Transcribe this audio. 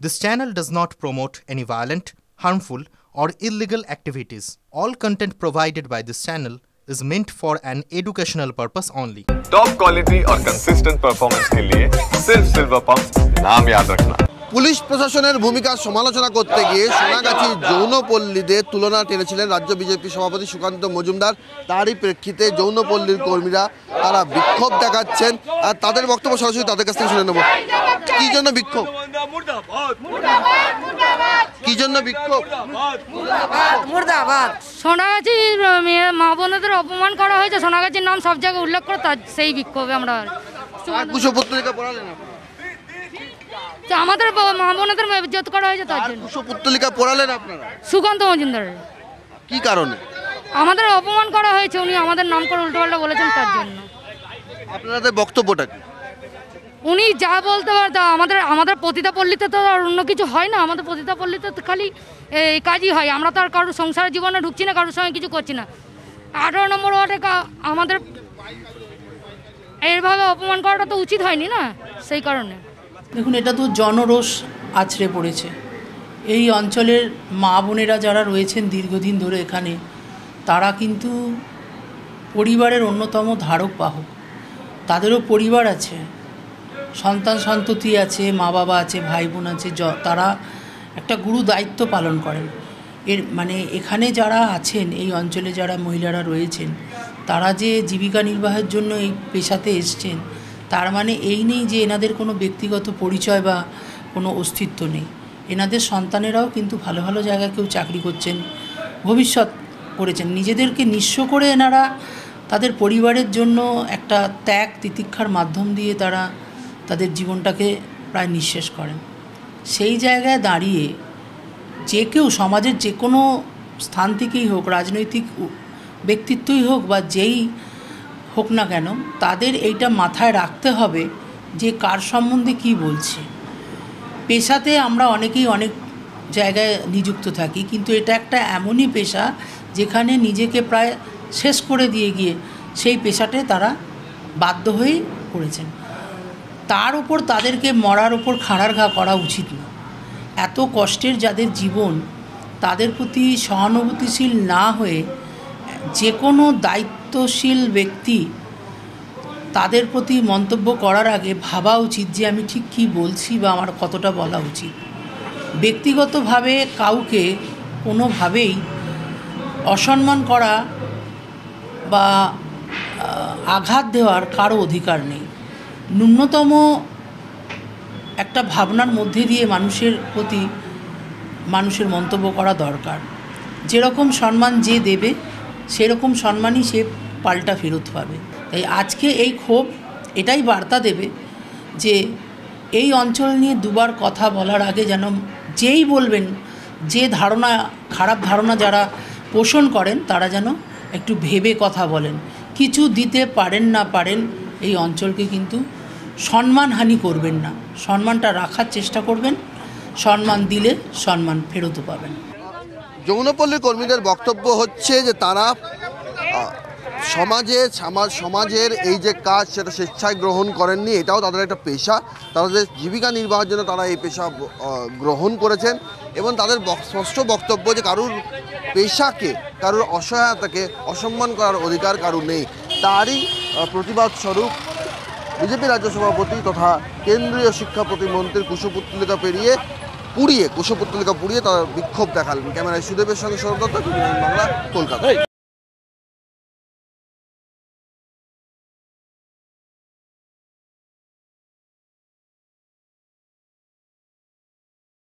This channel does not promote any violent, harmful, or illegal activities. All content provided by this channel is meant for an educational purpose only. Top quality और consistent performance के लिए सिर्फ silver pump नाम याद रखना। Police প্রশাসনের ভূমিকা সমালোচনা করতে গিয়ে সোনাগাছির যৌনপল্লীদের তুলনা টেনেছিলেন রাজ্য বিজেপি সভাপতি সুকান্ত মজুমদার। তারই প্রেক্ষিতে যৌনপল্লীর কর্মীরা তারা বিক্ষোভ দেখাচ্ছেন আর তাদের বক্তব্য সরাসরি তাদের কাছ থেকে শুনে নেব। কি জন্য বিক্ষোভ? কি জন্য বিক্ষোভ? মুর্দাবাদ। সোনাগাছির মা বোনদের অপমান করা হয়েছে, সোনাগাছির নাম সব জায়গায় উল্লেখ করে, তার সেই বিক্ষোভে আমরা কুশপুত্তলিকা পড়ালেন আমাদের মা বোনদের ইজ্জত করা হয়েছে তার জন্য। কুশপুত্তলিকা পড়ালেন আপনারা সুকান্ত মজুমদারের কি কারণে? আমাদের অপমান করা হয়েছে, উনি আমাদের নাম করে উল্টোপাল্টা বলেছেন তার জন্য। আপনাদের বক্তব্যটা কি? উনি যা বলতে পারে তা আমাদের পতিতাপল্লীতে তো আর অন্য কিছু হয় না, আমাদের পতিতাপল্লীতে তো খালি এই কাজই হয়। আমরা তো আর কারোর সংসার জীবনে ঢুকছি না, কারোর সঙ্গে কিছু করছি না। 18 নম্বর ওয়ার্ডে আমাদের এইভাবে অপমান করাটা তো উচিত হয়নি না, সেই কারণে। দেখুন, এটা তো জনরোষ আছড়ে পড়েছে। এই অঞ্চলের মা বোনেরা যারা রয়েছেন দীর্ঘদিন ধরে এখানে, তারা কিন্তু পরিবারের অন্যতম ধারক বাহক। তাদেরও পরিবার আছে, সন্তান সন্ততি আছে, মা বাবা আছে, ভাই বোন আছে, তারা একটা গুরু দায়িত্ব পালন করেন। এর মানে এখানে যারা আছেন, এই অঞ্চলে যারা মহিলারা রয়েছেন, তারা যে জীবিকা নির্বাহের জন্য এই পেশাতে এসছেন, তার মানে এই নেই যে এনাদের কোনো ব্যক্তিগত পরিচয় বা কোনো অস্তিত্ব নেই। এনাদের সন্তানেরাও কিন্তু ভালো ভালো জায়গায় কেউ চাকরি করছেন, ভবিষ্যৎ করেছেন। নিজেদেরকে নিঃস্ব করে এনারা তাদের পরিবারের জন্য একটা ত্যাগ তিতিক্ষার মাধ্যম দিয়ে তারা তাদের জীবনটাকে প্রায় নিঃশেষ করেন। সেই জায়গায় দাঁড়িয়ে যে কেউ সমাজের যে কোনো স্থান থেকেই হোক, রাজনৈতিক ব্যক্তিত্বই হোক বা যেই হোক না কেন, তাদের এইটা মাথায় রাখতে হবে যে কার সম্বন্ধে কি বলছে। পেশাতে আমরা অনেকেই অনেক জায়গায় নিযুক্ত থাকি, কিন্তু এটা একটা এমনই পেশা যেখানে নিজেকে প্রায় শেষ করে দিয়ে গিয়ে সেই পেশাটায় তারা বাধ্য হয়েই পড়েছেন। তার উপর তাদেরকে মরার উপর খাড়ার ঘা করা উচিত না। এত কষ্টের যাদের জীবন, তাদের প্রতি সহানুভূতিশীল না হয়ে যে কোনো দায়িত্বশীল ব্যক্তি তাদের প্রতি মন্তব্য করার আগে ভাবা উচিত যে আমি ঠিক কী বলছি বা আমার কতটা বলা উচিত। ব্যক্তিগতভাবে কাউকে কোনোভাবেই অসম্মান করা বা আঘাত দেওয়ার কারো অধিকার নেই। ন্যূনতম একটা ভাবনার মধ্যে দিয়ে মানুষের প্রতি মানুষের মন্তব্য করা দরকার। যেরকম সম্মান যে দেবে সেরকম সম্মানই সে পাল্টা ফেরত পাবে। তাই আজকে এই ক্ষোভ এটাই বার্তা দেবে যে এই অঞ্চল নিয়ে দুবার কথা বলার আগে যেন যেই বলবেন, যে ধারণা, খারাপ ধারণা যারা পোষণ করেন, তারা যেন একটু ভেবে কথা বলেন। কিছু দিতে পারেন না পারেন, এই অঞ্চলকে কিন্তু সম্মানহানি করবেন না, সম্মানটা রাখার চেষ্টা করবেন। সম্মান দিলে সম্মান ফেরতও পাবেন। যৌনপল্লীর কর্মীদের বক্তব্য হচ্ছে যে তারা সমাজের এই যে কাজ সেটা স্বেচ্ছায় গ্রহণ করেননি, এটাও তাদের একটা পেশা। তাদের জীবিকা নির্বাহের জন্য তারা এই পেশা গ্রহণ করেছেন এবং তাদের স্পষ্ট বক্তব্য যে কারুর পেশাকে, কারুর অসহায়তাকে অসম্মান করার অধিকার কারুর নেই। তারই প্রতিবাদ স্বরূপ বিজেপি রাজ্য সভাপতি তথা কেন্দ্রীয় শিক্ষা প্রতিমন্ত্রীর কুশপুত্তলিকা পুড়িয়ে তারা বিক্ষোভ দেখালেন। ক্যামেরায় সুদেবের সঙ্গে সৌরভ দত্ত, বাংলা, কলকাতা।